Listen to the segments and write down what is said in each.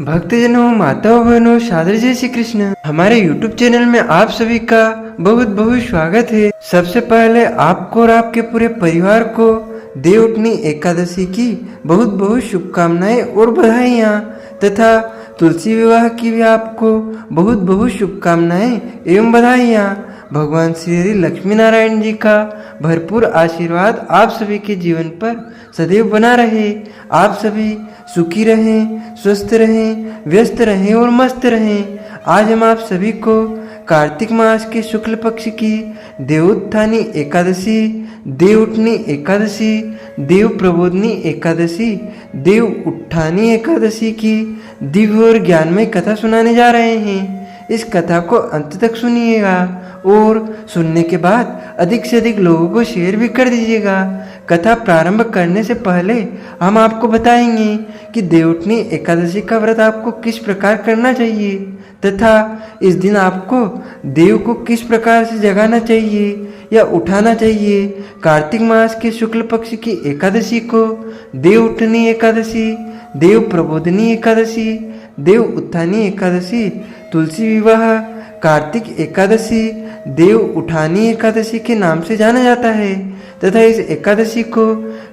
भक्तजनों, माताओं, बहनों, सादर जय श्री कृष्ण। हमारे YouTube चैनल में आप सभी का बहुत बहुत स्वागत है। सबसे पहले आपको और आपके पूरे परिवार को देवउठनी एकादशी की बहुत बहुत शुभकामनाएं और बधाइयाँ तथा तुलसी विवाह की भी आपको बहुत बहुत शुभकामनाएं एवं बधाइयाँ। भगवान श्री हरि लक्ष्मी नारायण जी का भरपूर आशीर्वाद आप सभी के जीवन पर सदैव बना रहे। आप सभी सुखी रहें, स्वस्थ रहें, व्यस्त रहें और मस्त रहें। आज हम आप सभी को कार्तिक मास के शुक्ल पक्ष की देवोत्थानी एकादशी, देवउठनी एकादशी, देव प्रबोधनी एकादशी, देव उत्थानी एकादशी की दिव्य और ज्ञानमय कथा सुनाने जा रहे हैं। इस कथा को अंत तक सुनिएगा और सुनने के बाद अधिक से अधिक लोगों को शेयर भी कर दीजिएगा। कथा प्रारंभ करने से पहले हम आपको बताएंगे कि देवउठनी एकादशी का व्रत आपको किस प्रकार करना चाहिए तथा इस दिन आपको देव को किस प्रकार से जगाना चाहिए या उठाना चाहिए। कार्तिक मास के शुक्ल पक्ष की एकादशी को देवउठनी एकादशी, देव प्रबोधनी एकादशी, देव उत्थानी एकादशी, तुलसी विवाह, कार्तिक एकादशी, देव उठानी एकादशी के नाम से जाना जाता है तथा इस एकादशी को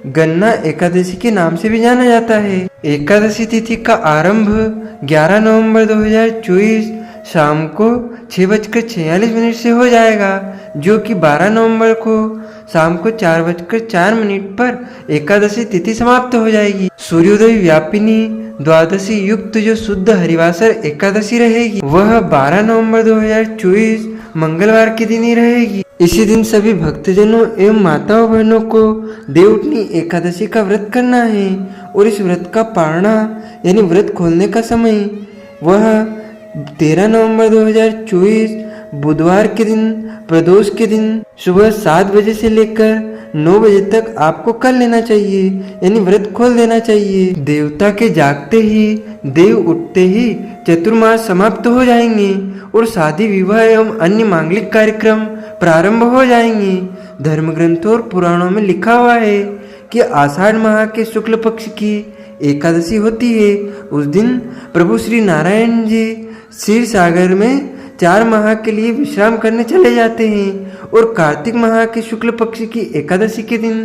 गन्ना एकादशी के नाम से भी जाना जाता है। एकादशी तिथि का आरंभ 11 नवंबर 2024 शाम को 6:46 से हो जाएगा, जो कि 12 नवंबर को शाम को 4:04 पर एकादशी तिथि समाप्त हो जाएगी। सूर्योदय व्यापिनी द्वादशी युक्त जो शुद्ध हरिवासर एकादशी रहेगी वह 12 नवंबर 2024 मंगलवार के दिन ही रहेगी। इसी दिन सभी भक्तजनों एवं माताओं बहनों को देवउठनी एकादशी का व्रत करना है और इस व्रत का पारणा यानी व्रत खोलने का समय वह 13 नवंबर 2024 बुधवार के दिन प्रदोष के दिन सुबह 7 बजे से लेकर 9 बजे तक आपको कर लेना चाहिए यानी व्रत खोल देना चाहिए। देवता के जागते ही देव उठते ही चतुर्मास समाप्त हो जाएंगे और शादी विवाह एवं अन्य मांगलिक कार्यक्रम प्रारंभ हो जाएंगे। धर्म ग्रंथों और पुराणों में लिखा हुआ है कि आषाढ़ माह के शुक्ल पक्ष की एकादशी होती है। उस दिन प्रभु श्री नारायण जी क्षीर सागर में 4 माह के लिए विश्राम करने चले जाते हैं और कार्तिक माह के शुक्ल पक्ष की एकादशी के दिन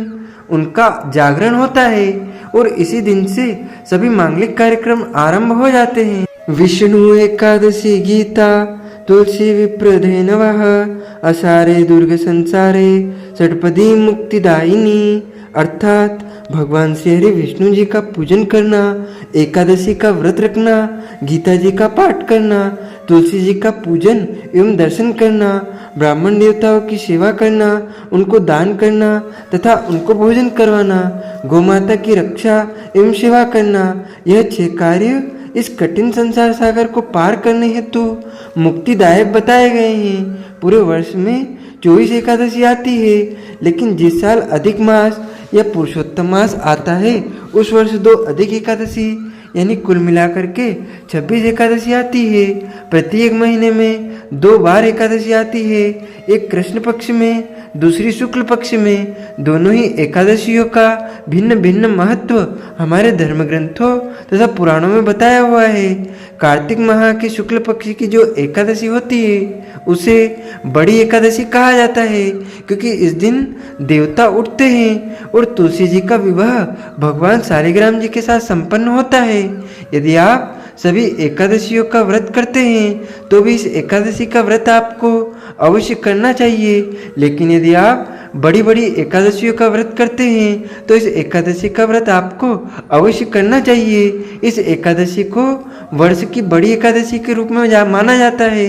उनका जागरण होता है और इसी दिन से सभी मांगलिक कार्यक्रम आरंभ हो जाते हैं। विष्णु एकादशी गीता तुलसी विप्रधेनवः असारे दुर्ग संसारे षटपदी मुक्तिदायिनी, अर्थात भगवान श्री हरि विष्णु जी का पूजन करना, एकादशी का व्रत रखना, गीता जी का पाठ करना, तुलसी जी का पूजन एवं दर्शन करना, ब्राह्मण देवताओं की सेवा करना, उनको दान करना तथा उनको भोजन करवाना, गौमाता की रक्षा एवं सेवा करना, यह 6 कार्य इस कठिन संसार सागर को पार करने हेतु मुक्तिदायक बताए गए हैं। पूरे वर्ष में 24 एकादशी आती है, लेकिन जिस साल अधिक मास या पुरुषोत्तम मास आता है उस वर्ष 2 अधिक एकादशी यानी कुल मिलाकर के 26 एकादशी आती है। प्रत्येक महीने में 2 बार एकादशी आती है, एक कृष्ण पक्ष में दूसरी शुक्ल पक्ष में। दोनों ही एकादशियों का भिन्न भिन्न महत्व हमारे धर्म ग्रंथों तथा पुराणों में बताया हुआ है। कार्तिक माह के शुक्ल पक्ष की जो एकादशी होती है उसे बड़ी एकादशी कहा जाता है, क्योंकि इस दिन देवता उठते हैं और तुलसी जी का विवाह भगवान शालिग्राम जी के साथ संपन्न होता है। यदि आप सभी एकादशियों का व्रत करते हैं तो भी इस एकादशी का व्रत आपको अवश्य करना चाहिए, लेकिन यदि आप बड़ी बड़ी एकादशियों का व्रत करते हैं तो इस एकादशी का व्रत आपको अवश्य करना चाहिए। इस एकादशी को वर्ष की बड़ी एकादशी के रूप में माना जाता है।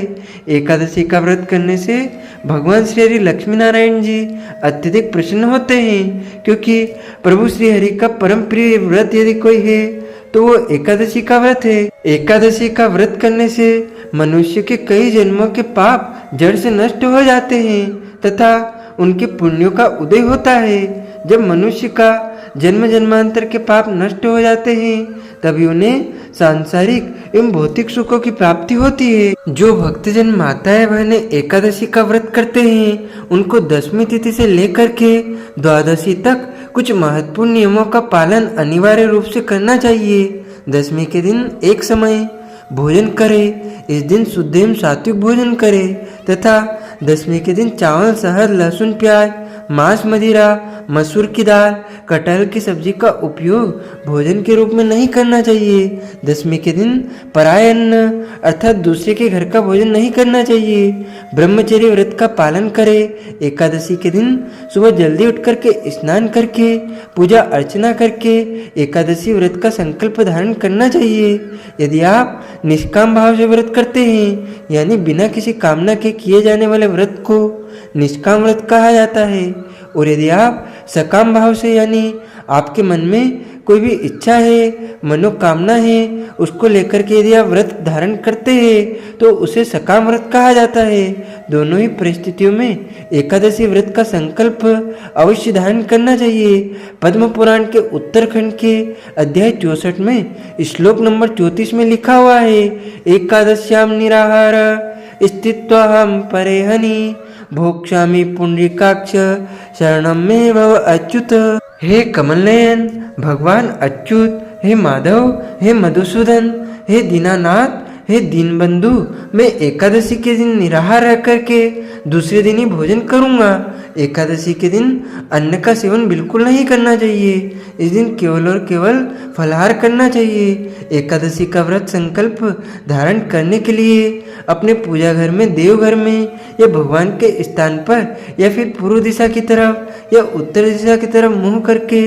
एकादशी का व्रत करने से भगवान श्री हरि लक्ष्मी नारायण जी अत्यधिक प्रसन्न होते हैं, क्योंकि प्रभु श्री हरि का परम प्रिय व्रत यदि कोई है तो वो एकादशी का व्रत है। एकादशी का व्रत करने से मनुष्य के कई जन्मों के पाप जड़ से नष्ट हो जाते हैं तथा उनके पुण्यों का उदय होता है। जब मनुष्य का जन्म जन्मांतर के पाप नष्ट हो जाते हैं तभी उन्हें सांसारिक एवं भौतिक सुखों की प्राप्ति होती है। जो भक्तजन माताएं बहनें एकादशी का व्रत करते हैं उनको 10वीं तिथि से लेकर के द्वादशी तक कुछ महत्वपूर्ण नियमों का पालन अनिवार्य रूप से करना चाहिए। दशमी के दिन एक समय भोजन करे। इस दिन शुद्ध एवं सात्विक भोजन करे तथा दशमी के दिन चावल, शहद, लहसुन, प्याज, मांस, मदिरा, मसूर की दाल, कटहल की सब्जी का उपयोग भोजन के रूप में नहीं करना चाहिए। दशमी के दिन पराय अन्न अर्थात दूसरे के घर का भोजन नहीं करना चाहिए। ब्रह्मचर्य व्रत का पालन करे। एकादशी के दिन सुबह जल्दी उठ करके स्नान करके पूजा अर्चना करके एकादशी व्रत का संकल्प धारण करना चाहिए। यदि आप निष्काम भाव से व्रत करते हैं यानी बिना किसी कामना के किए जाने वाले व्रत को निष्काम व्रत कहा जाता है। और यदि आप सकाम भाव से यानी आपके मन में कोई भी इच्छा है, मनोकामना है, उसको लेकर के यदि आप व्रत धारण करते हैं तो उसे सकाम व्रत कहा जाता है। दोनों ही परिस्थितियों में एकादशी व्रत का संकल्प अवश्य धारण करना चाहिए। पद्म पुराण के उत्तरखंड के अध्याय 64 में श्लोक नंबर 34 में लिखा हुआ है, एकादश्याम निराहार स्थित्वाहम परेहनि भोक्ष्यामि पुंडरीकाक्ष शरणम में भव अच्युत। हे कमल नयन भगवान अच्युत, हे माधव, हे मधुसूदन, हे दीनानाथ, हे दीनबंधु, मैं एकादशी के दिन निराहार रह करके दूसरे दिन ही भोजन करूंगा। एकादशी के दिन अन्न का सेवन बिल्कुल नहीं करना चाहिए। इस दिन केवल और केवल फलाहार करना चाहिए। एकादशी का व्रत संकल्प धारण करने के लिए अपने पूजा घर में, देवघर में या भगवान के स्थान पर या फिर पूर्व दिशा की तरफ या उत्तर दिशा की तरफ मुंह करके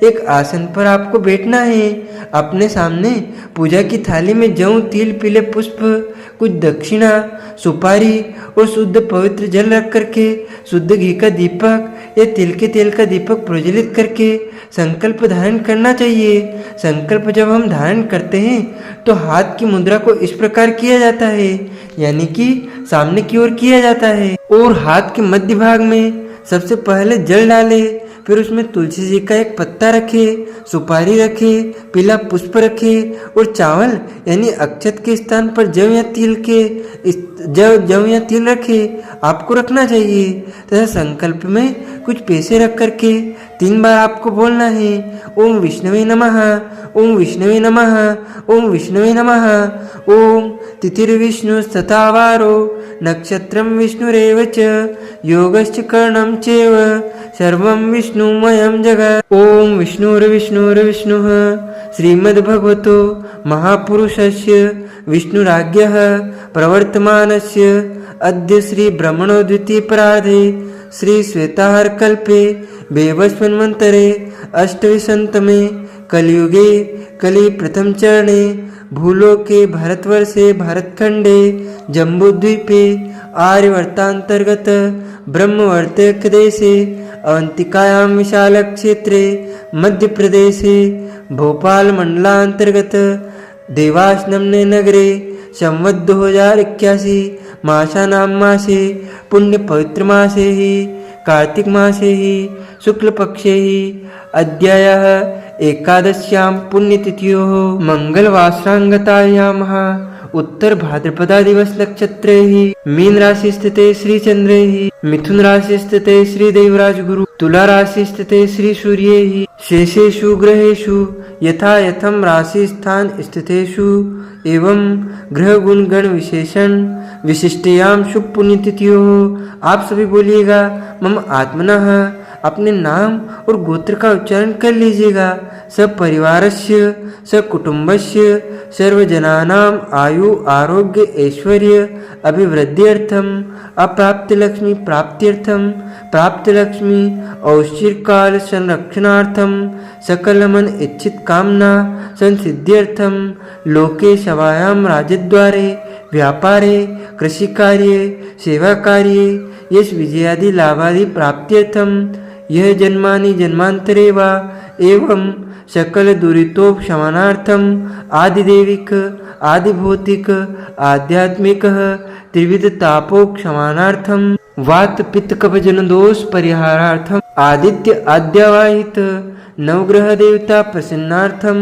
एक आसन पर आपको बैठना है। अपने सामने पूजा की थाली में जौ, तिल, पीले पुष्प, कुछ दक्षिणा, सुपारी और शुद्ध पवित्र जल रख करके शुद्ध घी का दीपक या तिल के तेल का दीपक प्रज्वलित करके संकल्प धारण करना चाहिए। संकल्प जब हम धारण करते हैं तो हाथ की मुद्रा को इस प्रकार किया जाता है, यानी कि सामने की ओर किया जाता है और हाथ के मध्य भाग में सबसे पहले जल डाले, फिर उसमें तुलसी जी का एक पत्ता रखे, सुपारी रखे, पीला पुष्प रखे और चावल यानी अक्षत के स्थान पर जव या तिल रखे आपको रखना चाहिए। तथा संकल्प में कुछ पैसे रख करके 3 बार आपको बोलना है, ओम विष्णवे नमः, ओम विष्णवे नमः, ओम विष्णवे नमः, ओम तिथिर्विष्णु तथावारो नक्षत्रम विष्णुरेव च योगश्च करणं चैव सर्वं विष्णुमयं जगत्। ओम विष्णुर्विष्णुर्विष्णुः श्रीमद्भगवतो महापुरुषस्य विष्णुराज्ञः प्रवर्तमानस्य अद्य श्री ब्रह्मणोद्वितीयपराधे श्री श्वेताहारकल्पे वैवस्वन्वन्तरे अष्टविंशतमे कलियुगे कलि प्रथम चरणे भूलोके भारतवर्षे भारतखंडे जम्बूद्वीपे आर्यवर्तांतर्गत ब्रह्मवर्तकदेशे अवंतिकायां विशाल क्षेत्रे मध्य प्रदेशे भोपाल मंडलांतर्गत देवासनम्ने नगरे संवत् 2081 मासानां मासे पुण्य पवित्र मासे ही कार्तिक मासे ही शुक्ल पक्षे ही अद्यायः एकादश्यां पुण्यतिथ्योः मंगलवासरांगतायां उत्तर भाद्रपदा दिवस नक्षत्रे ही मीन राशि स्थिते श्री चंद्रे ही मिथुन राशि स्थिते श्री देवराज गुरु तुला राशि स्थिते श्री सूर्ये ही शेषेषु ग्रहेषु यथा यथम राशि स्थान स्थितेषु एवं ग्रह गुण गण विशेषण विशिष्टयाम शुभ पुण्यतिथियों। आप सभी बोलिएगा मम आत्मनः, अपने नाम और गोत्र का उच्चारण कर लीजिएगा। सब परिवारस्य सकुटुंबस्य सर्वजनानाम आयु आरोग्य ऐश्वर्य अभिवृद्ध्यर्थम अप्राप्त लक्ष्मी प्राप्त्यर्थम प्राप्त लक्ष्मी औश्चिरकाल संरक्षणार्थम सकल मन इच्छित कामना संसिद्ध्यर्थम लोके सभायाम राजद्वारे व्यापारे कृषि कार्ये सेवा कार्ये यश विजयादि लाभादि प्राप्त्यर्थम यह जन्मानि जन्मांतरे वा एवं सकल दुरितोपशमनार्थम आदिदेविक आदिभौतिक आध्यात्मिक त्रिविध तापोपशमनार्थम वात पित्त कफ जन दोष परिहारार्थम आदित्य आद्यवाहित नवग्रह देवता प्रसन्नार्थम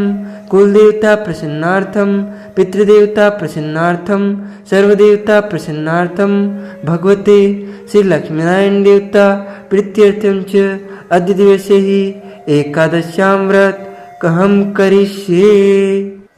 कुल देवता प्रसन्नार्थम पितृदेवता प्रसन्नार्थम सर्वदेवता प्रसन्नार्थम भगवते श्री लक्ष्मीनारायण देवता प्रीत्यर्थम च अद्य दिवसे ही एकादश्यां व्रत कहम करिष्ये।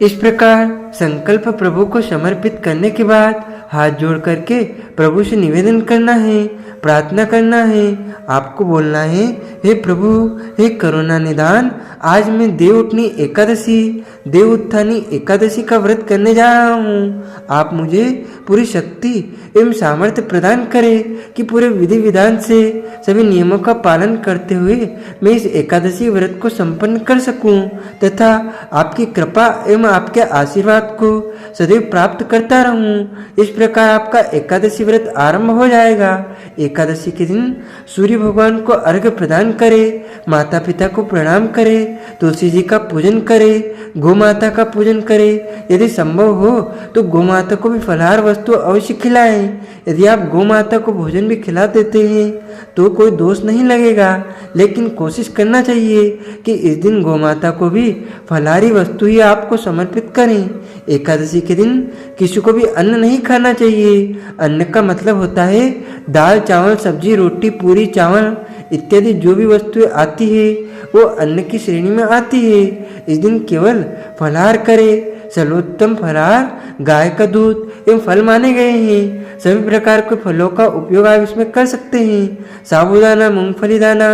इस प्रकार संकल्प प्रभु को समर्पित करने के बाद हाथ जोड़ करके प्रभु से निवेदन करना है, प्रार्थना करना है। आपको बोलना है, हे प्रभु, हे करुणा निदान, आज मैं देव उठनी एकादशी, देव उत्थानी एकादशी का व्रत करने जा रहा हूँ। आप मुझे पूरी शक्ति एवं सामर्थ्य प्रदान करें कि पूरे विधि विधान से सभी नियमों का पालन करते हुए मैं इस एकादशी व्रत को संपन्न कर सकूं तथा आपकी कृपा एवं आपके आशीर्वाद को सदैव प्राप्त करता रहूं। इस प्रकार आपका एकादशी व्रत आरंभ हो जाएगा। एकादशी के दिन सूर्य भगवान को अर्घ्य प्रदान करें, माता पिता को प्रणाम करें, तुलसी जी का पूजन करें, गौ माता का पूजन करें। यदि संभव हो तो गौ माता को भी फलाहार वस्तु अवश्य खिलाएं। यदि आप गौ माता को भोजन भी खिला देते हैं तो कोई दोष नहीं लगेगा, लेकिन कोशिश करना चाहिए कि इस दिन गौ माता को भी फलाहारी वस्तु ही आपको समर्पित करें। एकादशी के दिन किसी को भी अन्न नहीं खाना चाहिए। अन्न का मतलब होता है दाल, चावल, सब्जी, रोटी, पूरी, चावल इत्यादि जो भी वस्तुएं आती है वो अन्न की श्रेणी में आती है। इस दिन केवल फलाहार करें। सर्वोत्तम फलाहार गाय का दूध एवं फल माने गए हैं। सभी प्रकार के फलों का उपयोग आप इसमें कर सकते हैं। साबूदाना, मूंगफली दाना,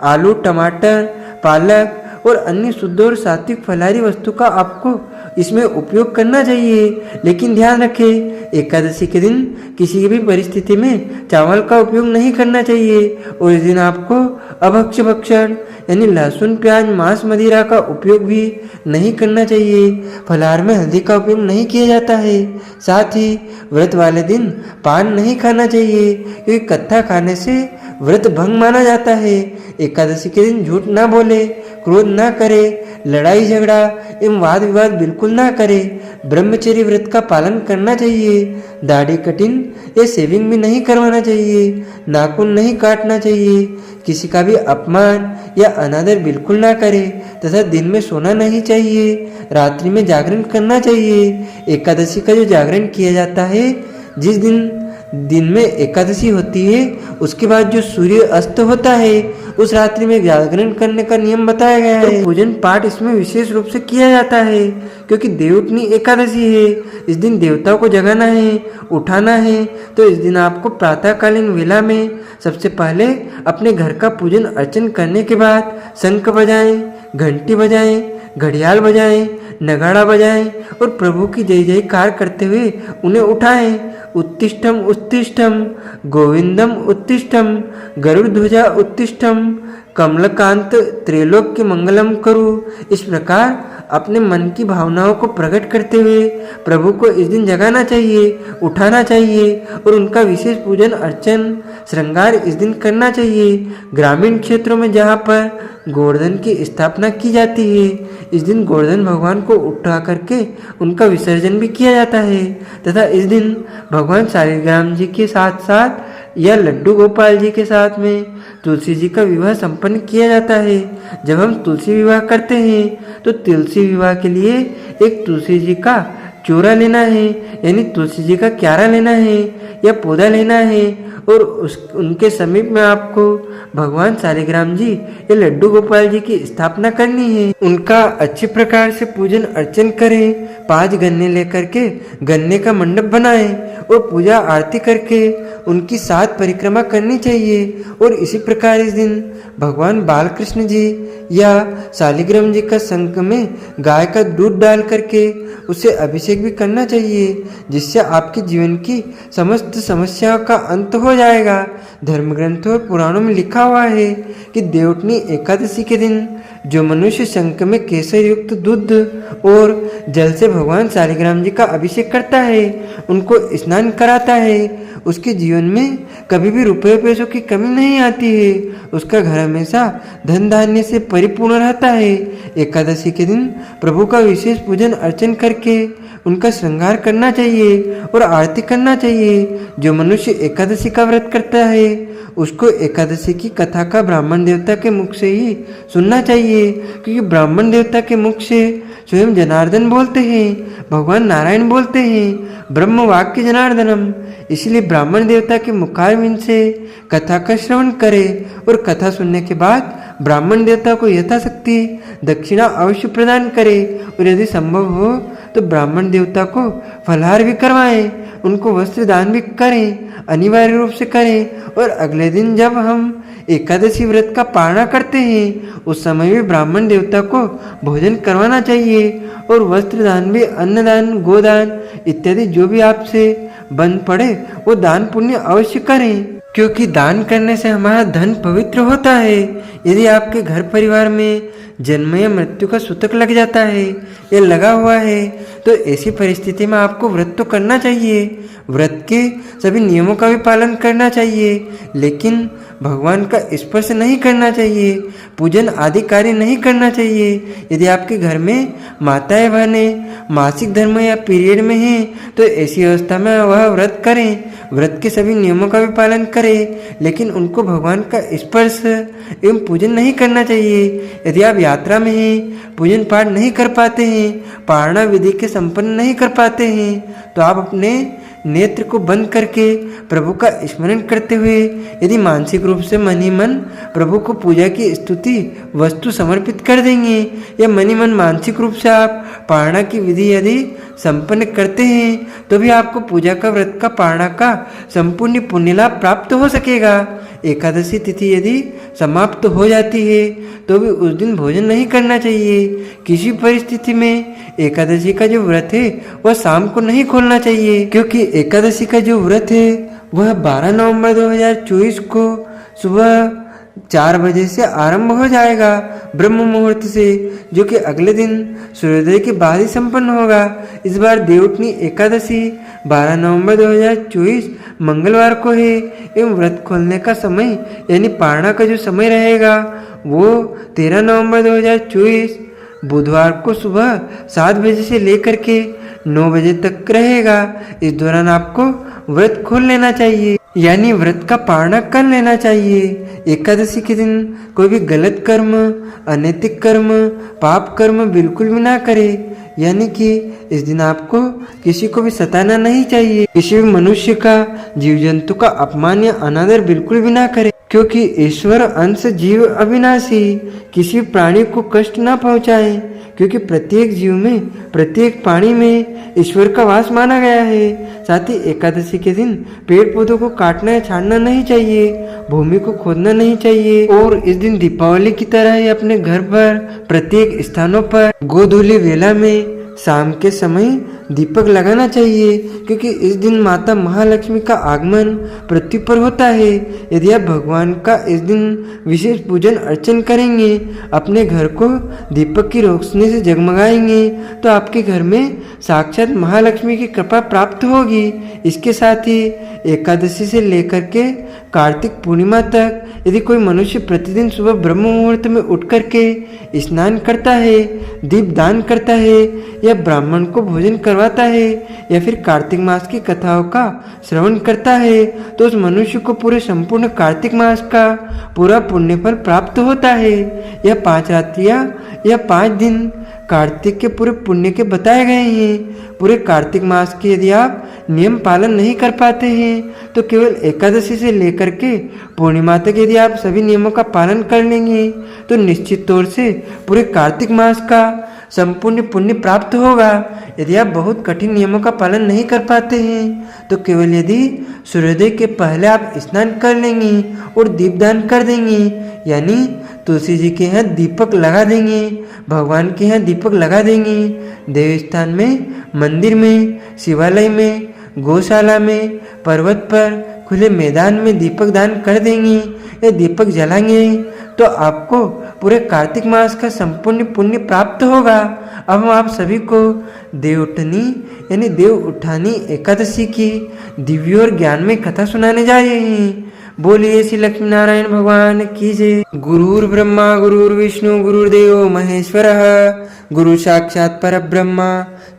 आलू, टमाटर, पालक और अन्य शुद्ध और सात्विक फलाहारी वस्तु का आपको इसमें उपयोग करना चाहिए। लेकिन ध्यान रखें, एकादशी के दिन किसी भी परिस्थिति में चावल का उपयोग नहीं करना चाहिए और इस दिन आपको अभक्ष्य भक्षण यानी लहसुन, प्याज, मांस, मदिरा का उपयोग भी नहीं करना चाहिए। फलाहार में हल्दी का उपयोग नहीं किया जाता है। साथ ही व्रत वाले दिन पान नहीं खाना चाहिए क्योंकि कत्था खाने से व्रत भंग माना जाता है। एकादशी के दिन झूठ ना बोले, क्रोध ना करे, लड़ाई झगड़ा एवं वाद विवाद बिल्कुल ना करे। ब्रह्मचर्य व्रत का पालन करना चाहिए। दाढ़ी कटिंग या शेविंग भी नहीं करवाना चाहिए। नाखून नहीं काटना चाहिए। किसी का भी अपमान या अनादर बिल्कुल ना करे तथा दिन में सोना नहीं चाहिए। रात्रि में जागरण करना चाहिए। एकादशी का जो जागरण किया जाता है, जिस दिन में एकादशी होती है उसके बाद जो सूर्य अस्त होता है उस रात्रि में जागरण करने का नियम बताया गया है। पूजन पाठ इसमें विशेष रूप से किया जाता है क्योंकि देवउठनी एकादशी है। इस दिन देवताओं को जगाना है, उठाना है। तो इस दिन आपको प्रातःकालीन वेला में सबसे पहले अपने घर का पूजन अर्चन करने के बाद शंख बजाएं, घंटी बजाएं, घड़ियाल बजाएं, नगाड़ा बजाएं और प्रभु की जय जयकार करते हुए उन्हें उठाएं। उत्तिष्ठम उत्तिष्ठम गोविंदम उत्तिष्ठम गरुड़ध्वजा उत्तिष्ठम कमलकांत त्रैलोक्य मंगलम करो। इस प्रकार अपने मन की भावनाओं को प्रकट करते हुए प्रभु को इस दिन जगाना चाहिए, उठाना चाहिए और उनका विशेष पूजन अर्चन श्रृंगार इस दिन करना चाहिए। ग्रामीण क्षेत्रों में जहाँ पर गोवर्धन की स्थापना की जाती है, इस दिन गोवर्धन भगवान को उठा करके उनका विसर्जन भी किया जाता है तथा इस दिन भगवान शालिग्राम जी के साथ साथ या लड्डू गोपाल जी के साथ में तुलसी जी का विवाह संपन्न किया जाता है। जब हम तुलसी विवाह करते हैं तो तुलसी विवाह के लिए एक तुलसी जी का चूरा लेना है यानी तुलसी जी का क्यारा लेना है या पौधा लेना है और उनके समीप में आपको भगवान शालिग्राम जी या लड्डू गोपाल जी की स्थापना करनी है। उनका अच्छे प्रकार से पूजन अर्चन करें। 5 गन्ने लेकर के गन्ने का मंडप बनाएं और पूजा आरती करके उनकी 7 परिक्रमा करनी चाहिए। और इसी प्रकार इस दिन भगवान बालकृष्ण जी या शालिग्राम जी का शंख में गाय का दूध डाल करके उसे अभिषेक भी करना चाहिए, जिससे आपके जीवन की समस्त समस्याओं का अंत हो जाएगा। धर्म ग्रंथों और पुराणों में लिखा हुआ है कि देवउठनी एकादशी के दिन जो मनुष्य शंख में केसर युक्त दूध और जल से भगवान शालिग्राम जी का अभिषेक करता है, उनको स्नान कराता है, उसके जीवन में कभी भी रुपये पैसों की कमी नहीं आती है। उसका घर हमेशा धन धान्य से परिपूर्ण रहता है। एकादशी के दिन प्रभु का विशेष पूजन अर्चन करके उनका श्रृंगार करना चाहिए और आरती करना चाहिए। जो मनुष्य एकादशी का व्रत करता है उसको एकादशी की कथा का ब्राह्मण देवता के मुख से ही सुनना चाहिए, क्योंकि ब्राह्मण देवता के मुख से स्वयं जनार्दन बोलते हैं, भगवान नारायण बोलते हैं, ब्रह्म वाक्य जनार्दनम। इसलिए ब्राह्मण देवता के मुखारविंद से कथा का श्रवण करें और कथा सुनने के बाद ब्राह्मण देवता को यथाशक्ति दक्षिणा अवश्य प्रदान करें और यदि संभव हो तो ब्राह्मण देवता को फलाहार भी करवाएं, उनको वस्त्र दान भी करें, अनिवार्य रूप से करें। और अगले दिन जब हम एकादशी व्रत का पारणा करते हैं उस समय भी ब्राह्मण देवता को भोजन करवाना चाहिए और वस्त्र दान भी, अन्नदान, गोदान इत्यादि जो भी आपसे बन पड़े वो दान पुण्य अवश्य करें, क्योंकि दान करने से हमारा धन पवित्र होता है। यदि आपके घर परिवार में जन्म या मृत्यु का सूतक लग जाता है या लगा हुआ है तो ऐसी परिस्थिति में आपको व्रत तो करना चाहिए, व्रत के सभी नियमों का भी पालन करना चाहिए, लेकिन भगवान का स्पर्श नहीं करना चाहिए, पूजन आदि कार्य नहीं करना चाहिए। यदि आपके घर में माताएं बहनें मासिक धर्म या पीरियड में हैं तो ऐसी अवस्था में वह व्रत करें, व्रत के सभी नियमों का भी पालन करें, लेकिन उनको भगवान का स्पर्श एवं पूजन नहीं करना चाहिए। यदि आप यात्रा में हैं, पूजन पाठ नहीं कर पाते हैं, पारणा विधि के संपन्न नहीं कर पाते हैं तो आप अपने नेत्र को बंद करके प्रभु का स्मरण करते हुए यदि मानसिक रूप से मन ही मन प्रभु को पूजा की स्तुति वस्तु समर्पित कर देंगे या मन ही मन मानसिक रूप से आप पारणा की विधि यदि संपन्न करते हैं तो भी आपको पूजा का, व्रत का, पारणा का संपूर्ण पुण्य लाभ प्राप्त हो सकेगा। एकादशी तिथि यदि समाप्त हो जाती है तो भी उस दिन भोजन नहीं करना चाहिए। किसी परिस्थिति में एकादशी का जो व्रत है वह शाम को नहीं खोलना चाहिए, क्योंकि एकादशी का जो व्रत है वह 12 नवंबर 2024 को सुबह 4 बजे से आरंभ हो जाएगा ब्रह्म मुहूर्त से, जो कि अगले दिन सूर्योदय के बाद ही संपन्न होगा। इस बार देवउठनी एकादशी 12 नवंबर 2024 मंगलवार को है एवं व्रत खोलने का समय यानी पारणा का जो समय रहेगा वो 13 नवंबर 2024 बुधवार को सुबह 7 बजे से लेकर के 9 बजे तक रहेगा। इस दौरान आपको व्रत खोल लेना चाहिए, यानी व्रत का पारणा कर लेना चाहिए। एकादशी के दिन कोई भी गलत कर्म, अनैतिक कर्म, पाप कर्म बिल्कुल भी ना करे, यानी कि इस दिन आपको किसी को भी सताना नहीं चाहिए, किसी भी मनुष्य का, जीव जंतु का अपमान या अनादर बिल्कुल भी ना करे, क्योंकि ईश्वर अंश जीव अविनाशी, किसी प्राणी को कष्ट ना पहुँचाए, क्योंकि प्रत्येक जीव में, प्रत्येक प्राणी में ईश्वर का वास माना गया है। साथ ही एकादशी के दिन पेड़ पौधों को काटना या छाड़ना नहीं चाहिए, भूमि को खोदना नहीं चाहिए और इस दिन दीपावली की तरह ही अपने घर पर प्रत्येक स्थानों पर गोधूली वेला में शाम के समय दीपक लगाना चाहिए, क्योंकि इस दिन माता महालक्ष्मी का आगमन पृथ्वी पर होता है। यदि आप भगवान का इस दिन विशेष पूजन अर्चन करेंगे, अपने घर को दीपक की रोशनी से जगमगाएंगे तो आपके घर में साक्षात महालक्ष्मी की कृपा प्राप्त होगी। इसके साथ ही एकादशी से लेकर के कार्तिक पूर्णिमा तक यदि कोई मनुष्य प्रतिदिन सुबह ब्रह्म मुहूर्त में उठ करके स्नान करता है, दीप दान करता है या ब्राह्मण को भोजन करवाता है या फिर कार्तिक मास की कथाओं का श्रवण करता है तो उस मनुष्य को पूरे संपूर्ण कार्तिक मास का पूरा पुण्य फल प्राप्त होता है। यह 5 रात्रियां या 5 दिन कार्तिक के पूरे पुण्य के बताए गए हैं। पूरे कार्तिक मास के यदि आप नियम पालन नहीं कर पाते हैं तो केवल एकादशी से लेकर के पूर्णिमा तक यदि आप सभी नियमों का पालन कर लेंगे तो निश्चित तौर से पूरे कार्तिक मास का संपूर्ण पुण्य प्राप्त होगा। यदि आप बहुत कठिन नियमों का पालन नहीं कर पाते हैं तो केवल यदि सूर्योदय के पहले आप स्नान कर लेंगे और दीपदान कर देंगे, यानी तुलसी जी के यहाँ दीपक लगा देंगे, भगवान के यहाँ दीपक लगा देंगे, देवस्थान में, मंदिर में, शिवालय में, गौशाला में, पर्वत पर, खुले मैदान में दीपक दान कर देंगे या दीपक जलाएंगे तो आपको पूरे कार्तिक मास का संपूर्ण पुण्य प्राप्त होगा। अब हम आप सभी को देवउठनी यानी देव उठानी एकादशी की दिव्य और ज्ञानमय कथा सुनाने जा रहे हैं। बोलिए श्री लक्ष्मी नारायण भगवान की जय। गुरुर् ब्रह्मा गुरुर्विष्णु गुरुर्देव महेश्वरः, गुरु साक्षात् परब्रह्म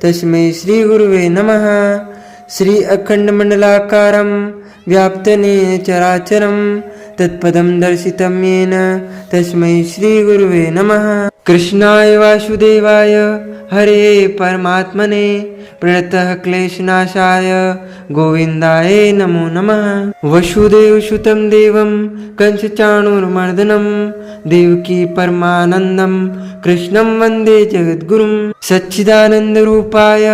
तस्मै श्री गुरुवे नमः। श्री अखंड मंडलाकारं व्याप्तने चराचरं तत्पदं दर्शितं येन तस्मै श्रीगुरुवे नमः। कृष्णाय वासुदेवाय हरे परमात्मने प्रणतः क्लेशनाशाय गोविन्दाय नमो नमः। वसुदेवसुतं देवं कंसचाणूरमर्दनं देवकी परमानन्दं कृष्णं वन्दे जगद्गुरुं। सच्चिदानन्दरूपाय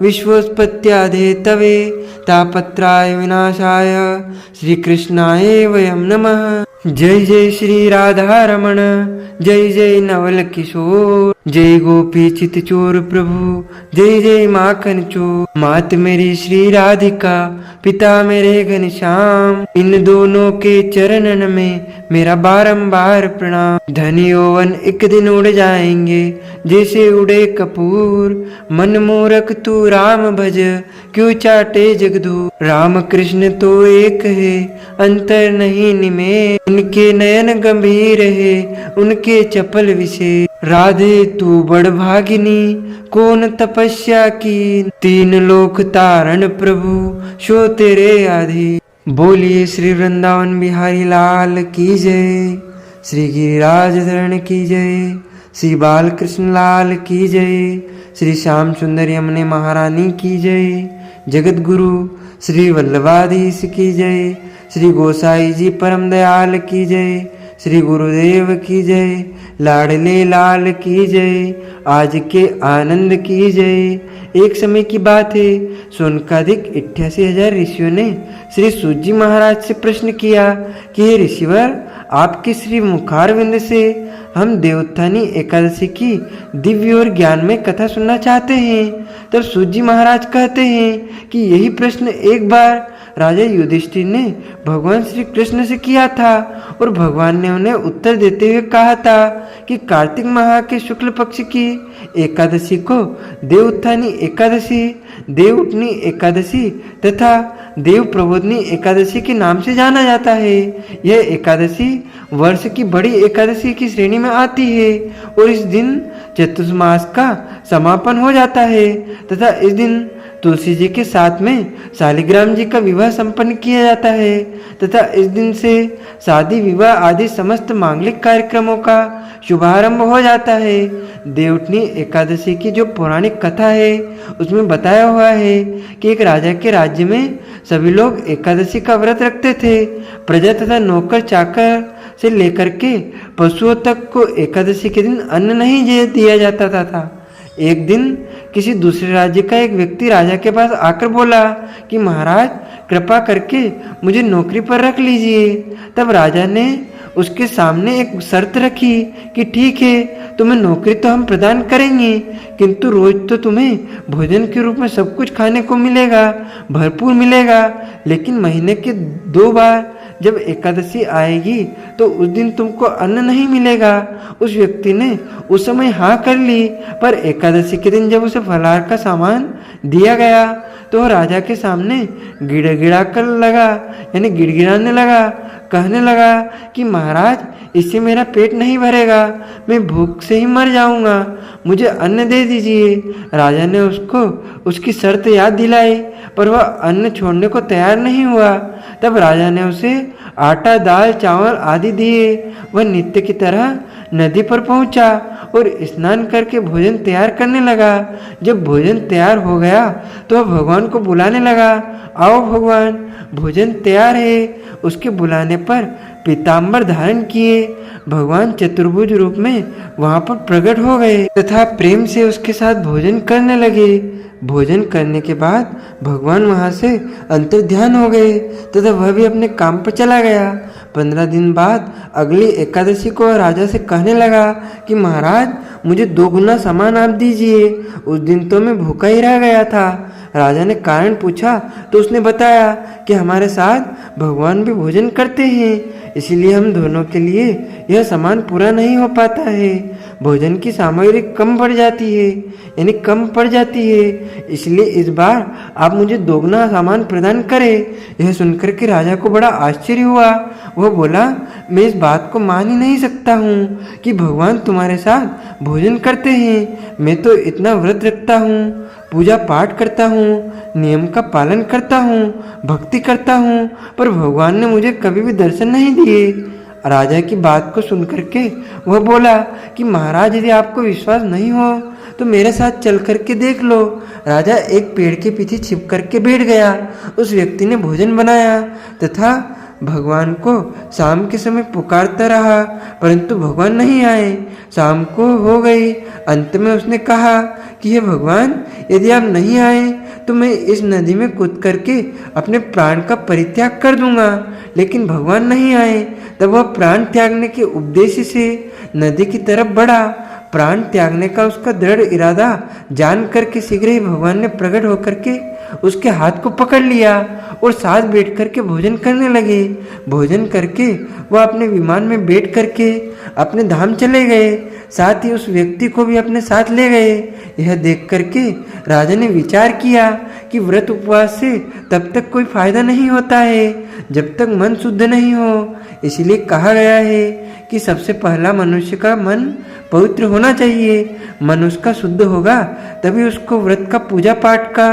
विश्वोत्पत्त्यादिहेतवे तापत्राय विनाशाय श्रीकृष्णाय वयं नमः। जय जय श्री राधारमण जय जय नवल किशोर जय गोपी चित चोर प्रभु जय जय माखन चोर। मात मेरी श्री राधिका पिता मेरे घनश्याम इन दोनों के चरणन में मेरा बारंबार प्रणाम। धनी यौवन एक दिन उड़ जाएंगे जैसे उड़े कपूर मन मूरख तू राम भज क्यों चाटे जगदूर। राम कृष्ण तो एक है अंतर नहीं निमेष उनके नयन गंभीर है उनके चपल विशेष। राधे तू बड़ भागिनी कौन तपस्या की तीन लोक तारण प्रभु शो तेरे आधे। बोलिए श्री वृंदावन बिहारी लाल की जय, श्री गिरिराज धरण की जय, श्री बाल कृष्ण लाल की जय, श्री श्याम सुंदर यमुने महारानी की जय, जगत गुरु श्री वल्लभाधीश की जय, श्री गोसाई जी परम दयाल की जय, श्री गुरुदेव की जय, लाडले लाल की जय, आज के आनंद की जय। एक समय की बात है, सोनकादिक 88,000 ऋषियों ने श्री सूत जी महाराज से प्रश्न किया कि हे ऋषिवर, आपके श्री मुखारविंद से हम देवोत्थानी एकादशी की दिव्य और ज्ञानमय कथा सुनना चाहते हैं। तब सूत जी महाराज कहते हैं कि यही प्रश्न एक बार राजा युधिष्ठिर ने भगवान श्री कृष्ण से किया था और भगवान ने उन्हें उत्तर देते हुए कहा था कि कार्तिक माह के शुक्ल पक्ष की एकादशी को देवोत्थानी एकादशी, देव उठनी एकादशी तथा देव प्रबोधनी एकादशी के नाम से जाना जाता है। यह एकादशी वर्ष की बड़ी एकादशी की श्रेणी में आती है और इस दिन चतुर्मास का समापन हो जाता है तथा इस दिन तुलसी जी के साथ में शालिग्राम जी का विवाह संपन्न किया जाता है तथा इस दिन से शादी विवाह आदि समस्त मांगलिक कार्यक्रमों का शुभारंभ हो जाता है। देवउठनी एकादशी की जो पौराणिक कथा है उसमें बताया हुआ है कि एक राजा के राज्य में सभी लोग एकादशी का व्रत रखते थे। प्रजा तथा नौकर चाकर से लेकर के पशुओं तक को एकादशी के दिन अन्न नहीं दिया जाता था। एक दिन किसी दूसरे राज्य का एक व्यक्ति राजा के पास आकर बोला कि महाराज, कृपा करके मुझे नौकरी पर रख लीजिए। तब राजा ने उसके सामने एक शर्त रखी कि ठीक है, तुम्हें नौकरी तो हम प्रदान करेंगे, किंतु रोज तो तुम्हें भोजन के रूप में सब कुछ खाने को मिलेगा, भरपूर मिलेगा, लेकिन महीने के 2 बार जब एकादशी आएगी तो उस दिन तुमको अन्न नहीं मिलेगा। उस व्यक्ति ने उस समय हाँ कर ली, पर एकादशी के दिन जब उसे फलाहार का सामान दिया गया तो राजा के सामने गिड़गिड़ा कर लगा, यानी गिड़गिड़ाने लगा, कहने लगा कि महाराज, इससे मेरा पेट नहीं भरेगा, मैं भूख से ही मर जाऊंगा, मुझे अन्न दे दीजिए। राजा ने उसको उसकी शर्त याद दिलाई, पर वह अन्न छोड़ने को तैयार नहीं हुआ। तब राजा ने उसे आटा, दाल, चावल आदि दिए। वह नित्य की तरह नदी पर पहुंचा और स्नान करके भोजन तैयार करने लगा। जब भोजन तैयार हो गया तो वह भगवान को बुलाने लगा, आओ भगवान, भोजन तैयार है। उसके बुलाने पर पीताम्बर धारण किए भगवान चतुर्भुज रूप में वहां पर प्रकट हो गए तथा प्रेम से उसके साथ भोजन करने लगे। भोजन करने के बाद भगवान वहां से अंतर ध्यान हो गए तथा वह भी अपने काम पर चला गया। 15 दिन बाद अगली एकादशी को राजा से कहने लगा कि महाराज, मुझे 2 गुना सामान आप दीजिए, उस दिन तो मैं भूखा ही रह गया था। राजा ने कारण पूछा तो उसने बताया कि हमारे साथ भगवान भी भोजन करते हैं, इसीलिए हम दोनों के लिए यह सामान पूरा नहीं हो पाता है। भोजन की सामग्री कम पड़ जाती है, यानी कम पड़ जाती है, इसलिए इस बार आप मुझे 2 गुना सामान प्रदान करें। यह सुनकर के राजा को बड़ा आश्चर्य हुआ। वह बोला, मैं इस बात को मान ही नहीं सकता हूँ कि भगवान तुम्हारे साथ भोजन करते हैं। मैं तो इतना व्रत रखता हूँ पूजा पाठ करता हूँ, नियम का पालन करता हूँ, भक्ति करता हूँ, पर भगवान ने मुझे कभी भी दर्शन नहीं दिए। राजा की बात को सुनकर के वह बोला कि महाराज, यदि आपको विश्वास नहीं हो तो मेरे साथ चल करके देख लो। राजा एक पेड़ के पीछे छिप करके बैठ गया। उस व्यक्ति ने भोजन बनाया तथा भगवान को शाम के समय पुकारता रहा, परंतु भगवान नहीं आए। शाम को हो गई। अंत में उसने कहा कि हे भगवान, यदि आप नहीं आए तो मैं इस नदी में कूद करके अपने प्राण का परित्याग कर दूंगा। लेकिन भगवान नहीं आए। तब वह प्राण त्यागने के उद्देश्य से नदी की तरफ बढ़ा। प्राण त्यागने का उसका दृढ़ इरादा जान करके शीघ्र ही भगवान ने प्रकट होकर के उसके हाथ को पकड़ लिया और साथ बैठ करके भोजन करने लगे। भोजन करके वह अपने विमान में बैठ करके अपने धाम चले गए। साथ ही उस व्यक्ति को भी अपने साथ ले गए। यह देख करके राजा ने विचार किया कि व्रत उपवास से तब तक कोई फायदा नहीं होता है जब तक मन शुद्ध नहीं हो। इसलिए कहा गया है कि सबसे पहला मनुष्य का मन पवित्र होना चाहिए। मन उसका शुद्ध होगा तभी उसको व्रत का, पूजा पाठ का,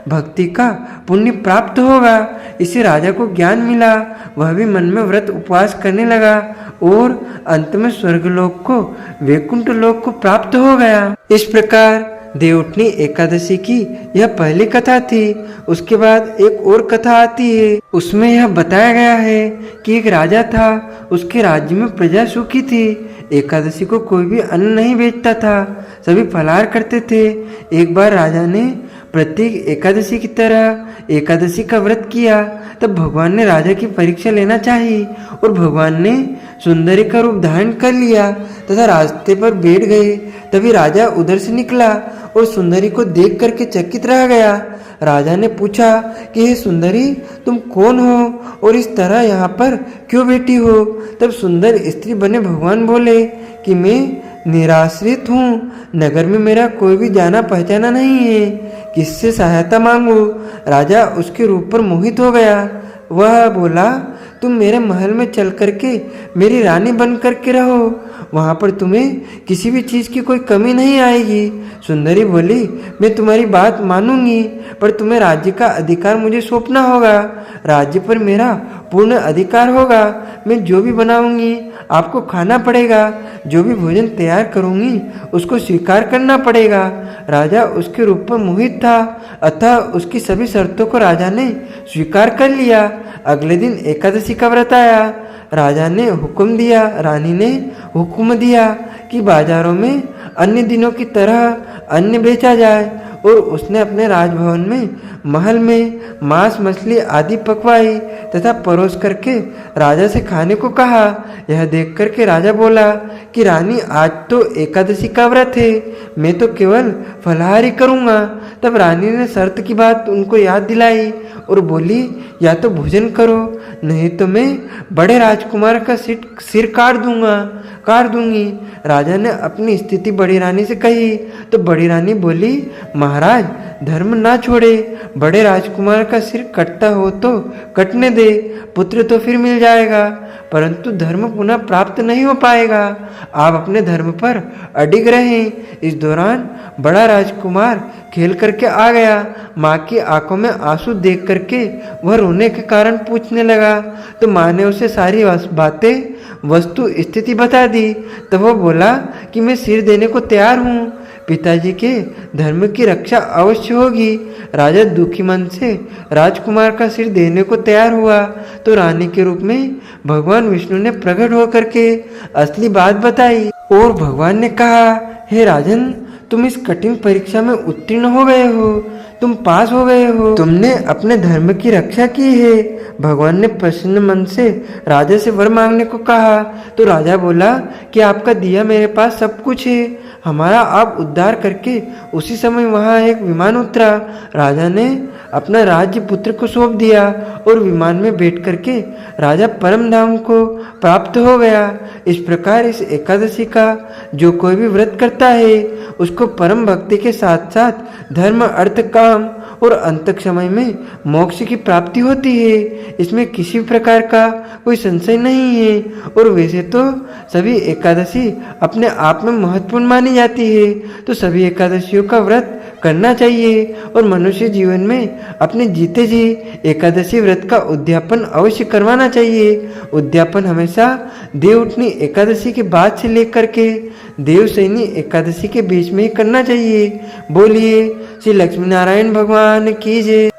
भक्ति का पुण्य प्राप्त होगा। इससे राजा को ज्ञान मिला। वह भी मन में व्रत उपवास करने लगा और अंत में स्वर्गलोक को, वैकुंठ लोक को प्राप्त हो गया। इस प्रकार देवउठनी एकादशी की यह पहली कथा थी। उसके बाद एक और कथा आती है। उसमें यह बताया गया है कि एक राजा था, उसके राज्य में प्रजा सुखी थी। एकादशी को कोई भी अन्न नहीं बेचता था, सभी फलाहार करते थे। एक बार राजा ने प्रत्येक एकादशी की तरह एकादशी का व्रत किया। तब भगवान ने राजा की परीक्षा लेना चाहिए और भगवान ने सुंदरी का रूप धारण कर लिया तथा रास्ते पर बैठ गए। तभी राजा उधर से निकला और सुंदरी को देख करके चकित रह गया। राजा ने पूछा कि हे सुंदरी, तुम कौन हो और इस तरह यहाँ पर क्यों बैठी हो? तब सुंदर स्त्री बने भगवान बोले कि मैं निराश्रित हूँ, नगर में मेरा कोई भी जाना पहचाना नहीं है, किससे सहायता मांगू? राजा उसके रूप पर मोहित हो गया। वह बोला, तुम मेरे महल में चल करके मेरी रानी बन करके रहो, वहाँ पर तुम्हें किसी भी चीज़ की कोई कमी नहीं आएगी। सुंदरी बोली, मैं तुम्हारी बात मानूंगी, पर तुम्हें राज्य का अधिकार मुझे सौंपना होगा। राज्य पर मेरा पूर्ण अधिकार होगा। मैं जो भी बनाऊंगी आपको खाना पड़ेगा, जो भी भोजन तैयार करूंगी उसको स्वीकार करना पड़ेगा। राजा उसके रूप पर मोहित था, अतः उसकी सभी शर्तों को राजा ने स्वीकार कर लिया। अगले दिन एकादशी का व्रत आया। राजा ने हुक्म दिया, रानी ने हुक्म दिया कि बाजारों में अन्य दिनों की तरह अन्न बेचा जाए और उसने अपने राजभवन में, महल में मांस, मछली आदि पकवाई तथा परोस करके राजा से खाने को कहा। यह देख करके राजा बोला कि रानी, आज तो एकादशी का व्रत है, मैं तो केवल फलाहार ही करूँगा। तब रानी ने शर्त की बात उनको याद दिलाई और बोली, या तो भोजन करो, नहीं तो मैं बड़े राजकुमार का सिर काट दूंगी। राजा ने अपनी स्थिति बड़ी रानी से कही तो बड़ी रानी बोली, महाराज, धर्म ना छोड़े, बड़े राजकुमार का सिर कटता हो तो कटने दे, पुत्र तो फिर मिल जाएगा, परंतु धर्म पुनः प्राप्त नहीं हो पाएगा। आप अपने धर्म पर अडिग रहें। इस दौरान बड़ा राजकुमार खेल करके आ गया। माँ की आंखों में आंसू देख करके वह रोने के कारण पूछने लगा तो माँ ने उसे सारी बातें, वस्तु स्थिति बता दी। तब वह बोला कि मैं सिर देने को तैयार हूँ, पिताजी के धर्म की रक्षा अवश्य होगी। राजा दुखी मन से राजकुमार का सिर देने को तैयार हुआ तो रानी के रूप में भगवान विष्णु ने प्रकट होकर के असली बात बताई और भगवान ने कहा, हे राजन, तुम इस कठिन परीक्षा में उत्तीर्ण हो गए हो, तुम पास हो गए हो, तुमने अपने धर्म की रक्षा की है। भगवान ने प्रसन्न मन से राजा से वर मांगने को कहा तो राजा बोला कि आपका दिया मेरे पास सब कुछ है, हमारा आप उद्धार करके उसी समय वहाँ एक विमान उतरा। राजा ने अपना राज्य पुत्र को सौंप दिया और विमान में बैठ करके राजा परम धाम को प्राप्त हो गया। इस प्रकार इस एकादशी का जो कोई भी व्रत करता है उसको परम भक्ति के साथ साथ धर्म, अर्थ, काम और अंत समय में मोक्ष की प्राप्ति होती है। इसमें किसी प्रकार का कोई संशय नहीं है। और वैसे तो सभी एकादशी अपने आप में महत्वपूर्ण मानी जाती है, तो सभी एकादशियों का व्रत करना चाहिए और मनुष्य जीवन में अपने जीते जी एकादशी व्रत का उद्यापन अवश्य करवाना चाहिए। उद्यापन हमेशा देवउठनी एकादशी के बाद से लेकर के देवशयनी एकादशी के बीच में ही करना चाहिए। बोलिए श्री लक्ष्मी नारायण भगवान की जय।